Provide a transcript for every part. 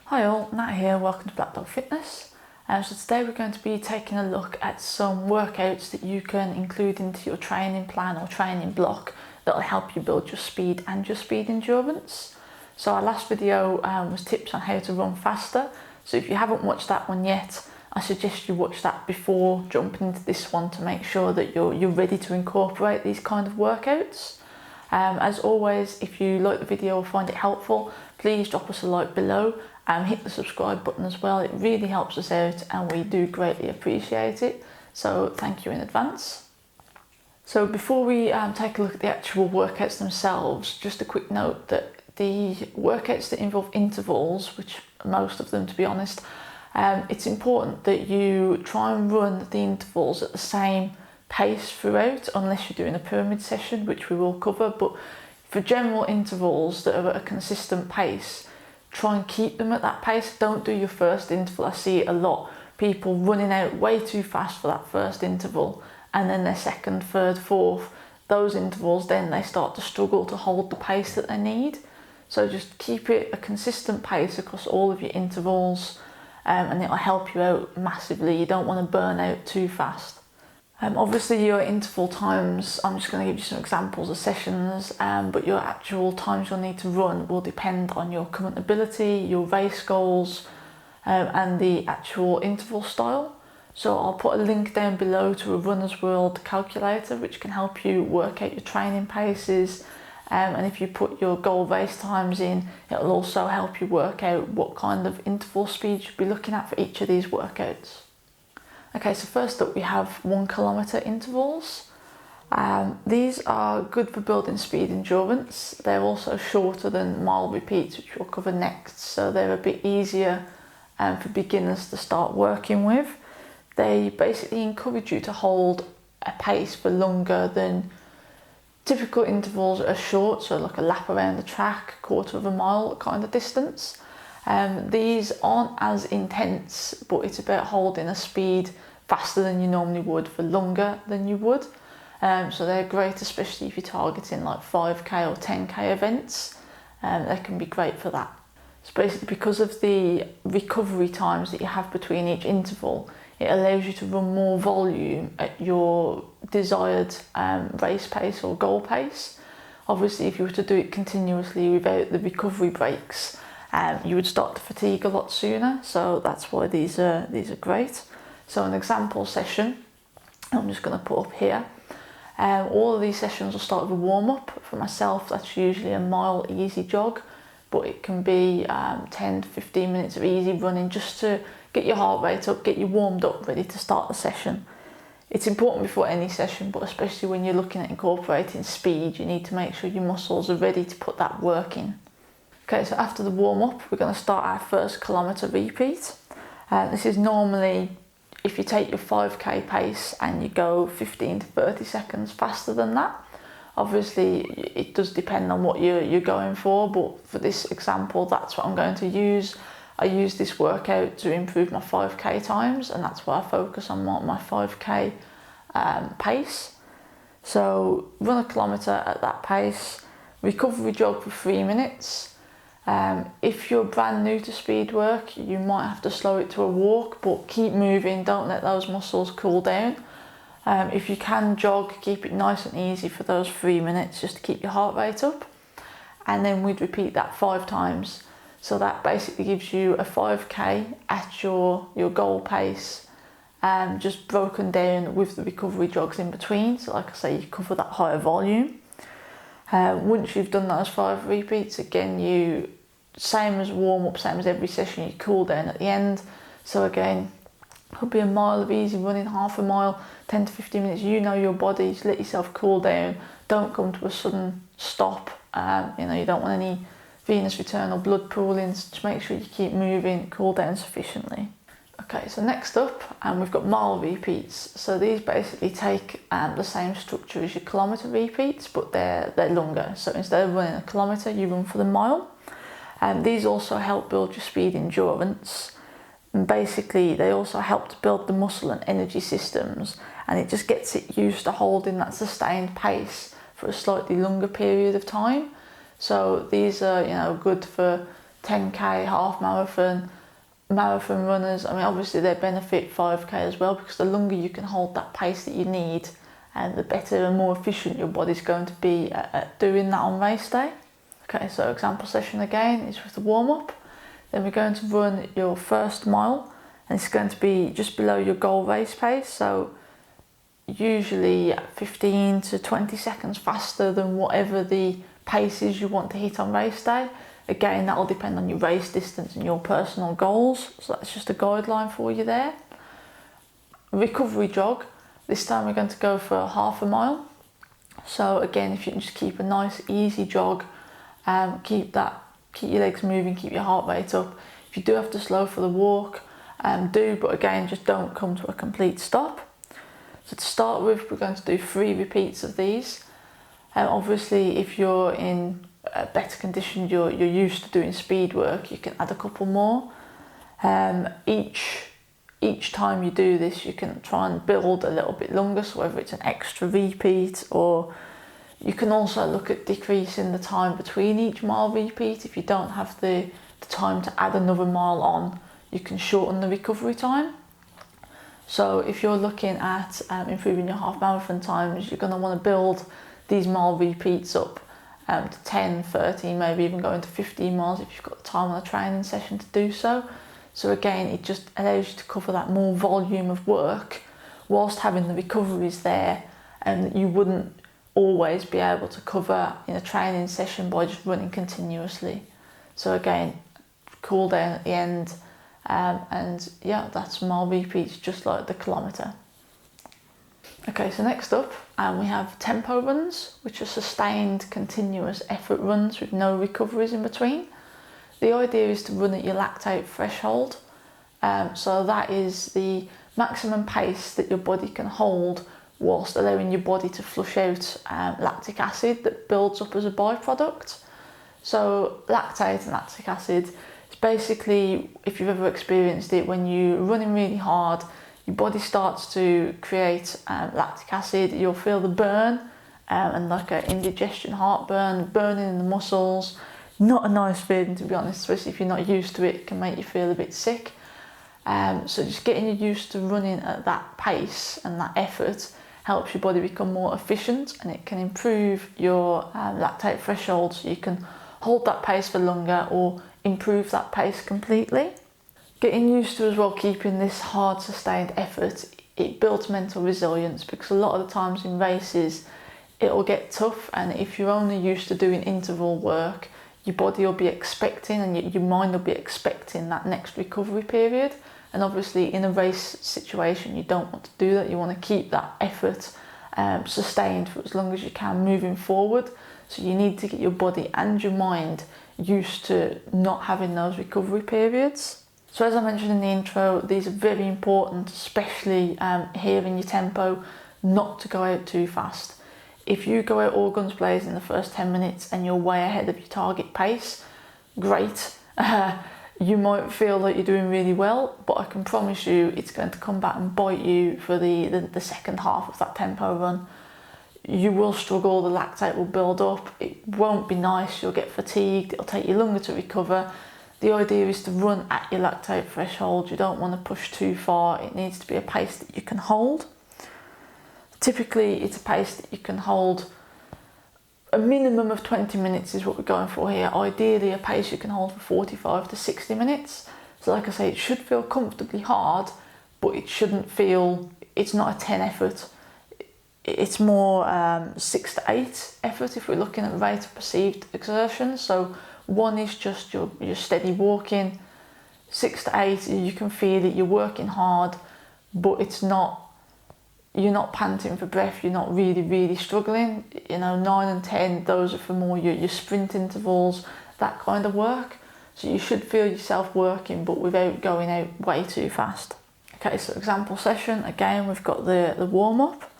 Hi all, Nat here, welcome to Black Dog Fitness. So today we're going to be taking a look at some workouts that you can include into your training plan or training block that will help you build your speed and your speed endurance. So our last video was tips on how to run faster. So if you haven't watched that one yet, I suggest you watch that before jumping into this one to make sure that you're ready to incorporate these kind of workouts. As always, if you like the video or find it helpful, please drop us a like below and hit the subscribe button as well. It really helps us out and we do greatly appreciate it. So thank you in advance. So before we take a look at the actual workouts themselves, just a quick note that the workouts that involve intervals, which most of them to be honest, it's important that you try and run the intervals at the same pace throughout, unless you're doing a pyramid session, which we will cover. But for general intervals that are at a consistent pace, try and keep them at that pace. Don't do your first interval. I see it a lot, people running out way too fast for that first interval, and then their second, third, fourth, those intervals, then they start to struggle to hold the pace that they need. So just keep it a consistent pace across all of your intervals, and it'll help you out massively. You don't want to burn out too fast. Obviously your interval times, I'm just going to give you some examples of sessions, but your actual times you'll need to run will depend on your current ability, your race goals, and the actual interval style. So I'll put a link down below to a Runner's World calculator which can help you work out your training paces, and if you put your goal race times in, it'll also help you work out what kind of interval speed you should be looking at for each of these workouts. Okay, so first up we have 1 kilometre intervals. These are good for building speed endurance. They're also shorter than mile repeats, which we'll cover next, so they're a bit easier for beginners to start working with. They basically encourage you to hold a pace for longer than typical intervals are short, so like a lap around the track, quarter of a mile kind of distance. These aren't as intense, but it's about holding a speed faster than you normally would for longer than you would. So they're great, especially if you're targeting like 5k or 10k events. They can be great for that. So basically, because of the recovery times that you have between each interval, it allows you to run more volume at your desired race pace or goal pace. Obviously, if you were to do it continuously without the recovery breaks, you would start to fatigue a lot sooner. So that's why these are great. So an example session, I'm just going to put up here. All of these sessions will start with a warm-up. For myself, that's usually a mile easy jog, but it can be 10 to 15 minutes of easy running just to get your heart rate up, get you warmed up, ready to start the session. It's important before any session, but especially when you're looking at incorporating speed, you need to make sure your muscles are ready to put that work in. Okay, so after the warm-up, we're going to start our first kilometre repeat. This is normally, if you take your 5k pace and you go 15 to 30 seconds faster than that. Obviously, it does depend on what you're going for, but for this example, that's what I'm going to use. I use this workout to improve my 5k times, and that's why I focus on my 5k pace. So run a kilometre at that pace, recovery jog for 3 minutes. If you're brand new to speed work, you might have to slow it to a walk, but keep moving, don't let those muscles cool down. If you can jog, keep it nice and easy for those 3 minutes just to keep your heart rate up. And then we'd repeat that 5 times. So that basically gives you a 5k at your goal pace, just broken down with the recovery jogs in between. So like I say, you cover that higher volume. Once you've done those 5 repeats, again, same as warm-up, same as every session, you cool down at the end. So again, could be a mile of easy running, half a mile, 10 to 15 minutes. You know your body, just let yourself cool down. Don't come to a sudden stop. You don't want any venous return or blood pooling. Just make sure you keep moving, cool down sufficiently. Okay, so next up, we've got mile repeats. So these basically take the same structure as your kilometre repeats, but they're longer. So instead of running a kilometre, you run for the mile. These also help build your speed endurance. And basically, they also help to build the muscle and energy systems, and it just gets it used to holding that sustained pace for a slightly longer period of time. So these are, good for 10k, half marathon, marathon runners, I mean obviously they benefit 5k as well, because the longer you can hold that pace that you need, and the better and more efficient your body's going to be at doing that on race day. Okay, so example session again is with the warm-up. Then we're going to run your first mile, and it's going to be just below your goal race pace, so usually 15 to 20 seconds faster than whatever the pace is you want to hit on race day. Again, that will depend on your race distance and your personal goals, so that's just a guideline for you there. Recovery jog, this time we're going to go for half a mile. So again, if you can just keep a nice easy jog, keep your legs moving, keep your heart rate up. If you do have to slow for the walk, do, but again, just don't come to a complete stop. So to start with, we're going to do 3 repeats of these. Obviously, if you're in a better condition, you're used to doing speed work, you can add a couple more. Each time you do this, you can try and build a little bit longer, so whether it's an extra repeat, or you can also look at decreasing the time between each mile repeat. If you don't have the time to add another mile on, you can shorten the recovery time. So if you're looking at improving your half marathon times, you're going to want to build these mile repeats up to 10, 13, maybe even going to 15 miles if you've got the time on a training session to do so. So again, it just allows you to cover that more volume of work whilst having the recoveries there, and that you wouldn't always be able to cover in a training session by just running continuously. So again, cool down at the end, and yeah, that's mile repeats just like the kilometre. Okay, so next up we have tempo runs, which are sustained continuous effort runs with no recoveries in between. The idea is to run at your lactate threshold, so that is the maximum pace that your body can hold whilst allowing your body to flush out lactic acid that builds up as a byproduct. So lactate and lactic acid is basically, if you've ever experienced it, when you're running really hard, your body starts to create lactic acid, you'll feel the burn and like an indigestion, heartburn, burning in the muscles. Not a nice feeling, to be honest, especially if you're not used to it. It can make you feel a bit sick. So just getting you used to running at that pace and that effort helps your body become more efficient, and it can improve your lactate threshold, so you can hold that pace for longer or improve that pace completely. Getting used to as well keeping this hard sustained effort, it builds mental resilience, because a lot of the times in races it'll get tough, and if you're only used to doing interval work, your body will be expecting, and your mind will be expecting that next recovery period. And obviously in a race situation, you don't want to do that. You want to keep that effort sustained for as long as you can moving forward. So you need to get your body and your mind used to not having those recovery periods. So as I mentioned in the intro, these are very important, especially here in your tempo, not to go out too fast. If you go out all guns blazing in the first 10 minutes and you're way ahead of your target pace, great. You might feel like you're doing really well, but I can promise you it's going to come back and bite you for the second half of that tempo run. You will struggle, the lactate will build up, it won't be nice, you'll get fatigued, it'll take you longer to recover. The idea is to run at your lactate threshold. You don't want to push too far. It needs to be a pace that you can hold. Typically, it's a pace that you can hold. A minimum of 20 minutes is what we're going for here. Ideally, a pace you can hold for 45 to 60 minutes. So like I say, it should feel comfortably hard, but it shouldn't feel, it's not a 10 effort. It's more 6 to 8 effort if we're looking at rate of perceived exertion. So 1 is just your steady walking. 6 to 8, you can feel it, you're working hard, but it's not, you're not panting for breath, you're not really struggling. 9 and 10, those are for more your sprint intervals, that kind of work. So you should feel yourself working, but without going out way too fast. Okay, so example session, again, we've got the warm-up.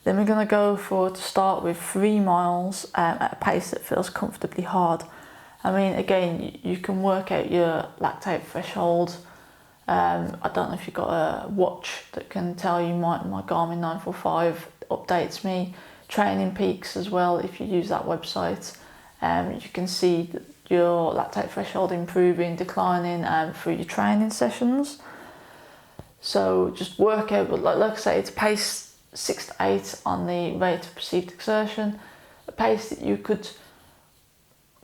Then we're going to go to start with 3 miles at a pace that feels comfortably hard. I mean, again, you can work out your lactate threshold. I don't know if you've got a watch that can tell you. My Garmin 945 updates me. Training Peaks as well, if you use that website. You can see your lactate threshold improving, declining through your training sessions. So just work out, like I say, it's pace 6 to 8 on the rate of perceived exertion, a pace that you could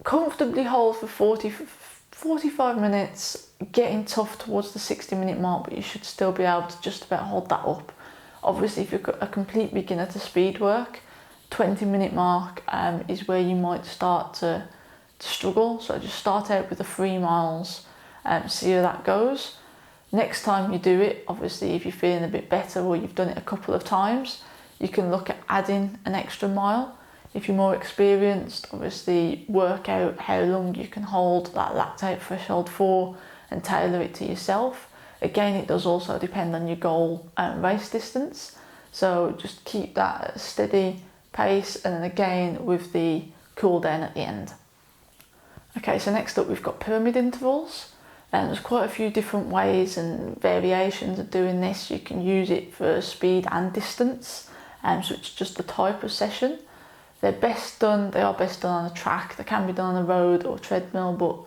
comfortably hold for 45 minutes, getting tough towards the 60-minute mark, but you should still be able to just about hold that up. Obviously, if you're a complete beginner to speed work, 20-minute mark is where you might start to struggle. So just start out with the 3 miles, see how that goes. Next time you do it, obviously if you're feeling a bit better or you've done it a couple of times, you can look at adding an extra mile. If you're more experienced, obviously work out how long you can hold that lactate threshold for and tailor it to yourself. Again, it does also depend on your goal race distance. So just keep that at a steady pace, and then again with the cool down at the end. Okay, so next up we've got pyramid intervals. And there's quite a few different ways and variations of doing this. You can use it for speed and distance, so it's just the type of session. They are best done on a track. They can be done on a road or treadmill, but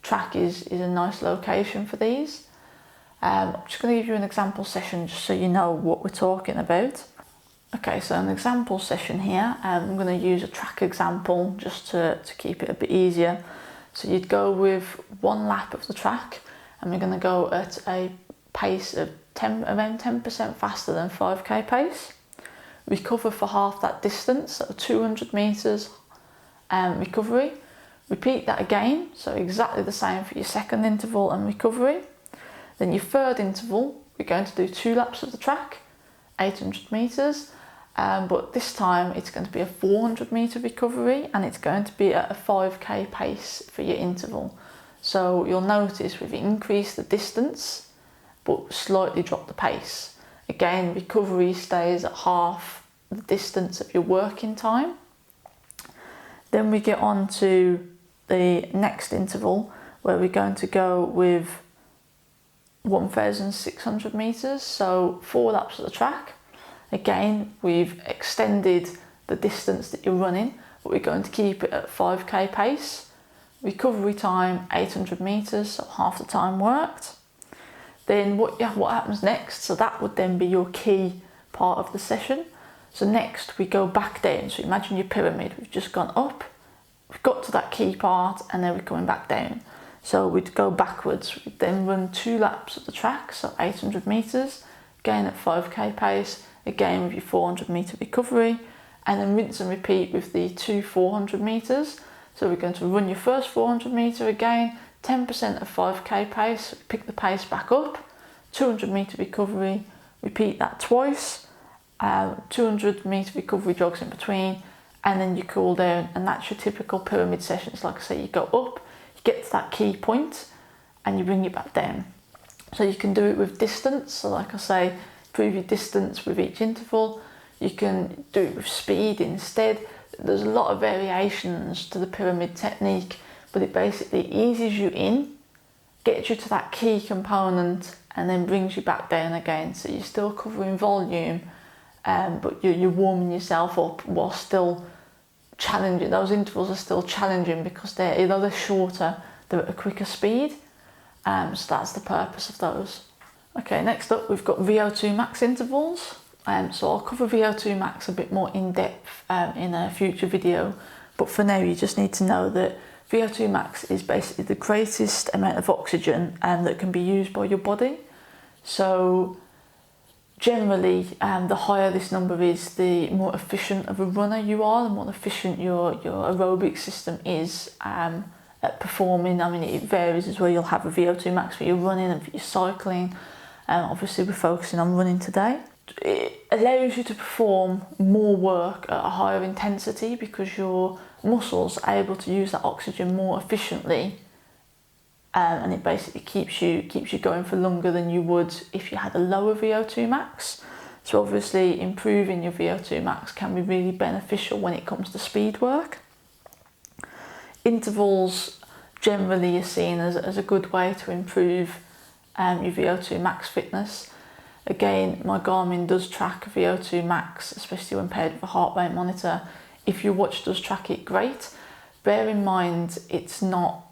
track is a nice location for these. I'm just going to give you an example session just so you know what we're talking about. Okay, so an example session here, I'm going to use a track example just to keep it a bit easier. So you'd go with 1 lap of the track, and we're going to go at a pace of around 10% faster than 5k pace. Recover for half that distance, so 200 metres recovery. Repeat that again, so exactly the same for your second interval and recovery. Then your third interval, we're going to do 2 laps of the track, 800 metres. But this time it's going to be a 400 metre recovery, and it's going to be at a 5k pace for your interval. So you'll notice we've increased the distance but slightly dropped the pace. Again, recovery stays at half the distance of your working time. Then we get on to the next interval where we're going to go with 1,600 metres, so 4 laps of the track. Again, we've extended the distance that you're running, but we're going to keep it at 5k pace. Recovery time 800 metres, so half the time worked. Then what happens next? So that would then be your key part of the session. So next we go back down. So imagine your pyramid. We've just gone up, we've got to that key part, and then we're coming back down. So we'd go backwards. We'd then run 2 laps of the track, so 800 metres, again at 5k pace. Again with your 400 metre recovery, and then rinse and repeat with the 2 400 metres. So we're going to run your first 400 metre again, 10% of 5k pace, pick the pace back up, 200 metre recovery, repeat that twice, 200 metre recovery jogs in between, and then you cool down, and that's your typical pyramid sessions. Like I say, you go up, you get to that key point, and you bring it back down. So you can do it with distance, so like I say, improve your distance with each interval. You can do it with speed instead. There's a lot of variations to the pyramid technique, but it basically eases you in, gets you to that key component, and then brings you back down again. So you're still covering volume, but you're warming yourself up while still challenging. Those intervals are still challenging because they're shorter, they're at a quicker speed. So that's the purpose of those. Okay, next up we've got VO2 Max Intervals. So I'll cover VO2 Max a bit more in depth in a future video, but for now you just need to know that VO2 Max is basically the greatest amount of oxygen that can be used by your body. So generally, the higher this number is, the more efficient of a runner you are, the more efficient your aerobic system is at performing. I mean, it varies as well. You'll have a VO2 Max for your running and for your cycling. Obviously we're focusing on running today. It allows you to perform more work at a higher intensity because your muscles are able to use that oxygen more efficiently, and it basically keeps you going for longer than you would if you had a lower VO2 max. So obviously improving your VO2 max can be really beneficial when it comes to speed work. Intervals generally are seen as a good way to improve your VO2 max fitness. Again, my Garmin does track VO2 max, especially when paired with a heart rate monitor. If your watch does track it, great. bear in mind it's not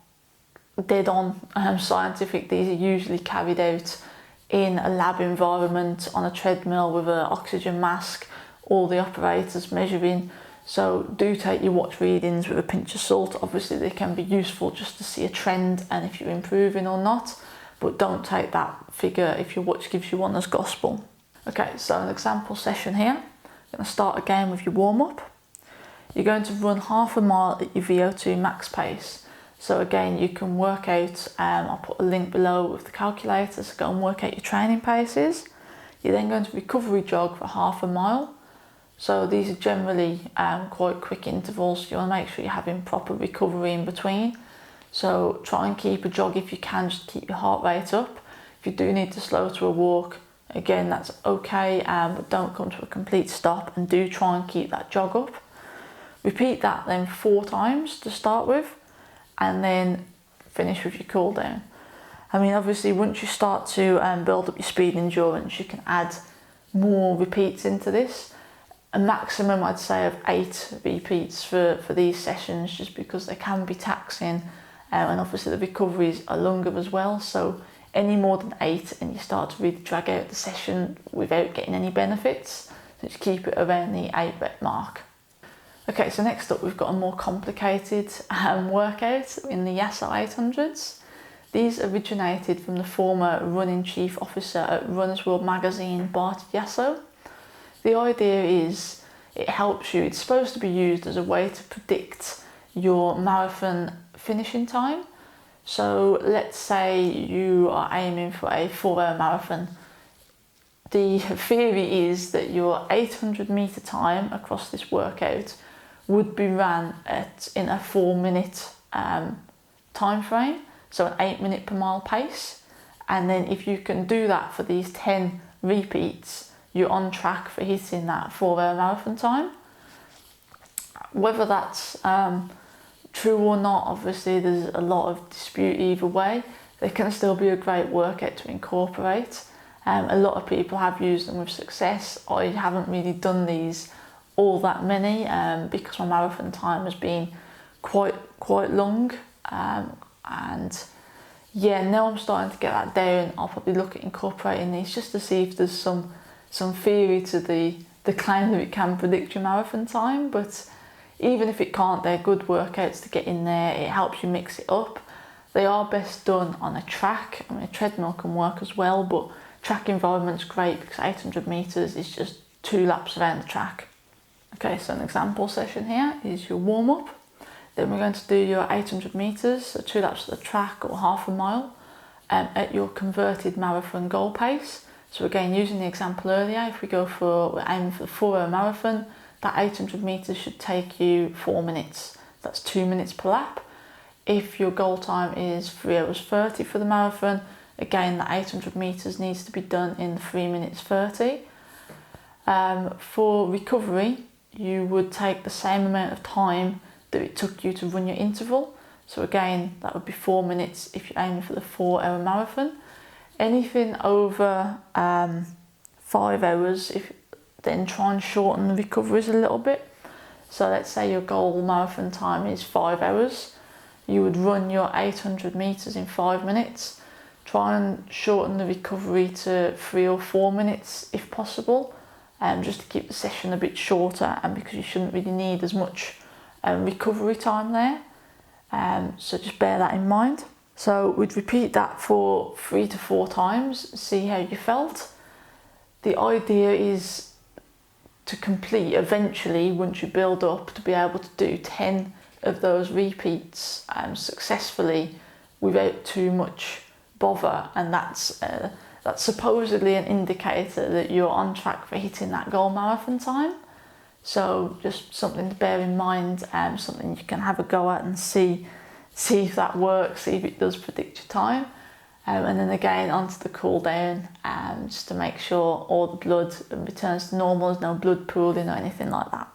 dead on scientific. These are usually carried out in a lab environment on a treadmill with an oxygen mask, all the operators measuring. So do take your watch readings with a pinch of salt. Obviously they can be useful just to see a trend and if you're improving or not, but don't take that figure if your watch gives you one as gospel. Okay, so an example session here. I'm going to start again with your warm-up. You're going to run half a mile at your VO2 max pace. So again, you can work out, I'll put a link below with the calculator, so go and work out your training paces. You're then going to recovery jog for half a mile. So these are generally quite quick intervals. You want to make sure you're having proper recovery in between. So try and keep a jog if you can, just keep your heart rate up. If you do need to slow to a walk, again, that's okay, but don't come to a complete stop, and do try and keep that jog up. Repeat that then 4 times to start with, and then finish with your cool down. I mean, obviously once you start to build up your speed and endurance, you can add more repeats into this. A maximum, I'd say, of 8 repeats for these sessions, just because they can be taxing, and obviously the recoveries are longer as well. So any more than 8 and you start to really drag out the session without getting any benefits. So just keep it around the 8 rep mark. Okay, so next up we've got a more complicated workout in the Yasso 800s. These originated from the former running chief officer at Runner's World magazine, Bart Yasso. The idea is it helps you, it's supposed to be used as a way to predict your marathon finishing time. So let's say you are aiming for a 4-hour marathon. The theory is that your 800 meter time across this workout would be ran in a 4-minute time frame, so an 8-minute per mile pace. And then if you can do that for these 10 repeats, you're on track for hitting that 4-hour marathon time. Whether that's true or not, obviously there's a lot of dispute either way. They can still be a great workout to incorporate. A lot of people have used them with success. I haven't really done these all that many because my marathon time has been quite long, and yeah, now I'm starting to get that down. I'll probably look at incorporating these just to see if there's some theory to the claim that it can predict your marathon time. But even if it can't, they're good workouts to get in there. It helps you mix it up. They are best done on a track. I mean, a treadmill can work as well, but track environment's great because 800 meters is just 2 laps around the track. Okay, so an example session here is your warm-up. Then we're going to do your 800 meters, so 2 laps of the track or half a mile at your converted marathon goal pace. So again, using the example earlier, if we're aiming for the 4-hour marathon, that 800 meters should take you 4 minutes. That's 2 minutes per lap. If your goal time is 3 hours 30 for the marathon, again, that 800 meters needs to be done in 3 minutes 30. For recovery, you would take the same amount of time that it took you to run your interval. So again, that would be 4 minutes if you're aiming for the 4-hour marathon. Anything over 5 hours, then try and shorten the recoveries a little bit. So let's say your goal marathon time is 5 hours. You would run your 800 meters in 5 minutes. Try and shorten the recovery to 3 or 4 minutes if possible, just to keep the session a bit shorter, and because you shouldn't really need as much recovery time there. So just bear that in mind. So we'd repeat that for 3 to 4 times, see how you felt. The idea is to complete eventually, once you build up, to be able to do 10 of those repeats successfully without too much bother, and that's supposedly an indicator that you're on track for hitting that goal marathon time. So just something to bear in mind, something you can have a go at and see if that works, see if it does predict your time. And then again onto the cool down, just to make sure all the blood returns to normal, there's no blood pooling or anything like that.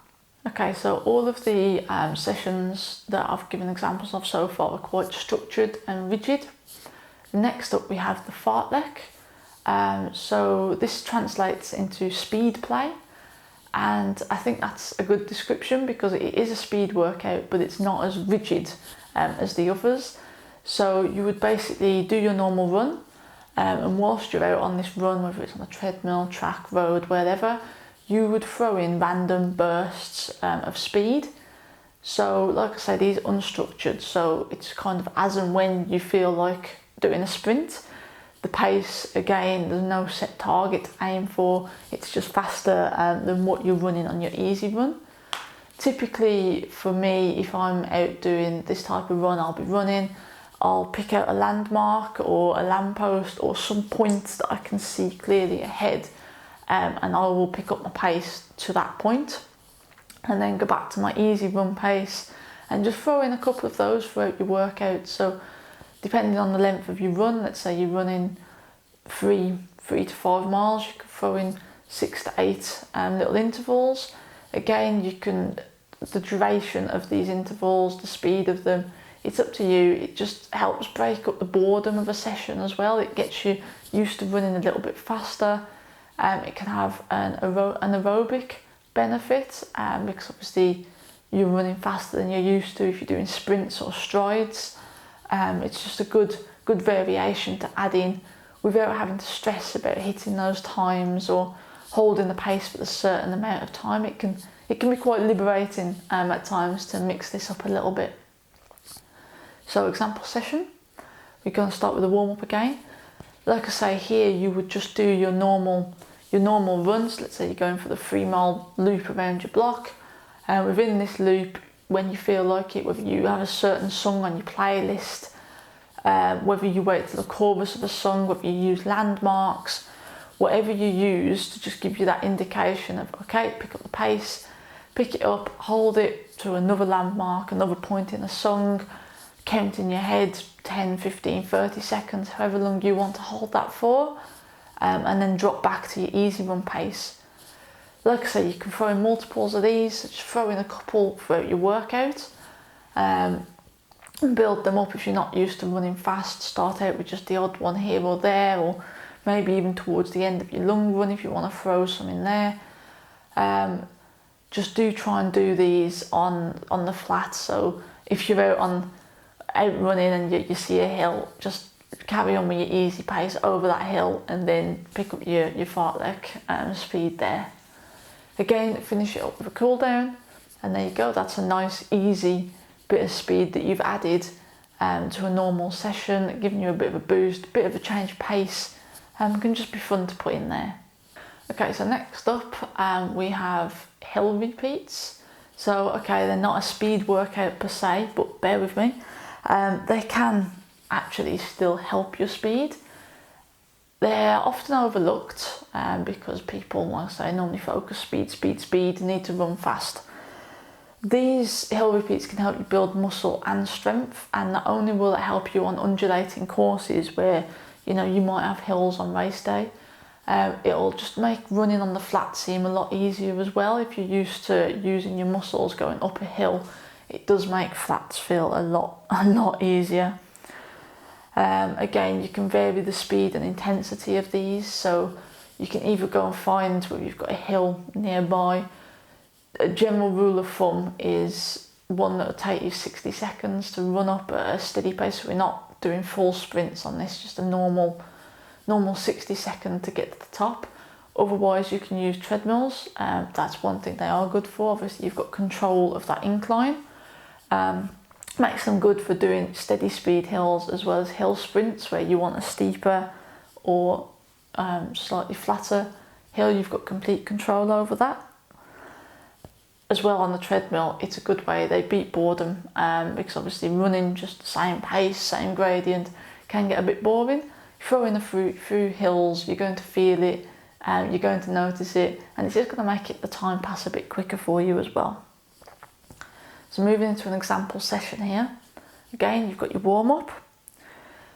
Okay, so all of the sessions that I've given examples of so far are quite structured and rigid. Next up we have the Fartlek. So this translates into speed play, And I think that's a good description because it is a speed workout, but it's not as rigid as the others. So you would basically do your normal run, and whilst you're out on this run, whether it's on a treadmill, track, road, wherever, you would throw in random bursts of speed. So like I say, these are unstructured, so it's kind of as and when you feel like doing a sprint. The pace, again, there's no set target to aim for, it's just faster than what you're running on your easy run. Typically for me, if I'm out doing this type of run, I'll pick out a landmark or a lamppost or some points that I can see clearly ahead, and I will pick up my pace to that point and then go back to my easy run pace and just throw in a couple of those throughout your workout. So depending on the length of your run, let's say you're running 3 to 5 miles, you could throw in 6 to 8 little intervals. Again, the duration of these intervals, the speed of them, it's up to you. It just helps break up the boredom of a session as well. It gets you used to running a little bit faster. It can have an aerobic benefit because obviously you're running faster than you're used to if you're doing sprints or strides. It's just a good variation to add in without having to stress about hitting those times or holding the pace for a certain amount of time. It can be quite liberating at times to mix this up a little bit. So example session, we're going to start with a warm-up again. Like I say here, you would just do your normal runs. Let's say you're going for the 3-mile loop around your block. Within this loop, when you feel like it, whether you have a certain song on your playlist, whether you wait till the chorus of a song, whether you use landmarks, whatever you use to just give you that indication of, okay, pick up the pace, pick it up, hold it to another landmark, another point in a song, count in your head 10, 15, 30 seconds, however long you want to hold that for, and then drop back to your easy run pace. Like I say, you can throw in multiples of these, just throw in a couple throughout your workout, and build them up. If you're not used to running fast, start out with just the odd one here or there, or maybe even towards the end of your long run if you want to throw some in there. Just try and do these on the flat. So if you're out running and you see a hill, just carry on with your easy pace over that hill and then pick up your fartlek speed there. Again, finish it up with a cool down, and there you go. That's a nice easy bit of speed that you've added to a normal session, giving you a bit of a boost, a bit of a change of pace, and can just be fun to put in there. Okay, so next up we have hill repeats. So okay, they're not a speed workout per se, but bear with me. They can actually still help your speed. They're often overlooked because people, like I say, normally focus speed, need to run fast. These hill repeats can help you build muscle and strength, and not only will it help you on undulating courses where you might have hills on race day, it'll just make running on the flat seem a lot easier as well. If you're used to using your muscles going up a hill, it does make flats feel a lot easier. Again, you can vary the speed and intensity of these, so you can either go and find where you've got a hill nearby. A general rule of thumb is one that will take you 60 seconds to run up at a steady pace. So we're not doing full sprints on this, just a normal 60 second to get to the top. Otherwise, you can use treadmills. That's one thing they are good for. Obviously, you've got control of that incline. Makes them good for doing steady speed hills as well as hill sprints where you want a steeper or slightly flatter hill. You've got complete control over that. As well on the treadmill, it's a good way. They beat boredom because obviously running just the same pace, same gradient can get a bit boring. Throwing through hills, you're going to feel it, you're going to notice it, and it's just going to make the time pass a bit quicker for you as well. So moving into an example session here. Again, you've got your warm-up.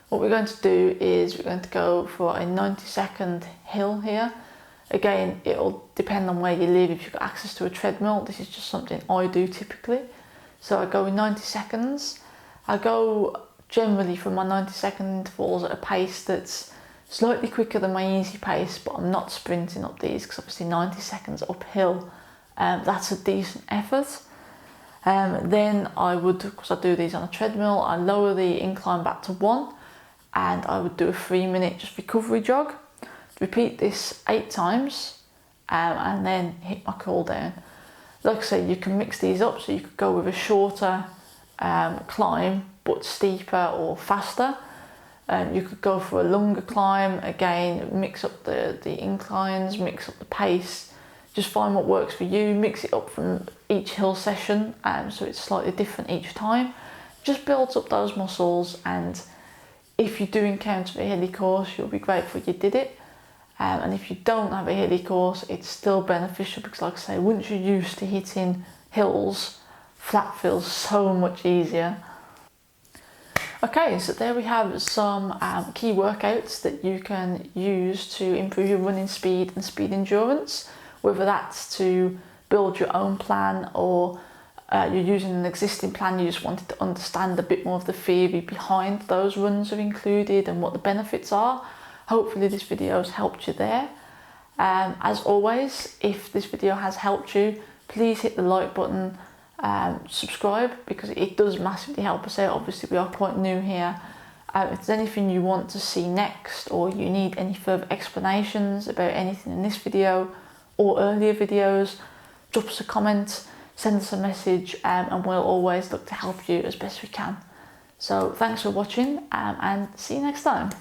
What we're going to do is we're going to go for a 90-second hill here. Again, it'll depend on where you live. If you've got access to a treadmill, this is just something I do typically. So I go in 90 seconds. I go generally for my 90-second intervals at a pace that's slightly quicker than my easy pace, but I'm not sprinting up these because obviously 90 seconds uphill that's a decent effort. Then I would, because I do these on a treadmill, I lower the incline back to 1 and I would do a 3-minute just recovery jog. Repeat this 8 times and then hit my cool down. Like I say, you can mix these up, so you could go with a shorter climb but steeper or faster. You could go for a longer climb, again mix up the inclines, mix up the pace, just find what works for you, mix it up from each hill session so it's slightly different each time. Just builds up those muscles, and if you do encounter a hilly course, you'll be grateful you did it. And if you don't have a hilly course, it's still beneficial because, like I say, once you're used to hitting hills, flat feels so much easier. Okay, so there we have some key workouts that you can use to improve your running speed and speed endurance, whether that's to build your own plan or you're using an existing plan, you just wanted to understand a bit more of the theory behind those runs are included and what the benefits are. Hopefully this video has helped you there. As always, if this video has helped you, please hit the like button, subscribe, because it does massively help us out. Obviously we are quite new here. If there's anything you want to see next, or you need any further explanations about anything in this video or earlier videos, drop us a comment, send us a message, and we'll always look to help you as best we can. So thanks for watching, and see you next time.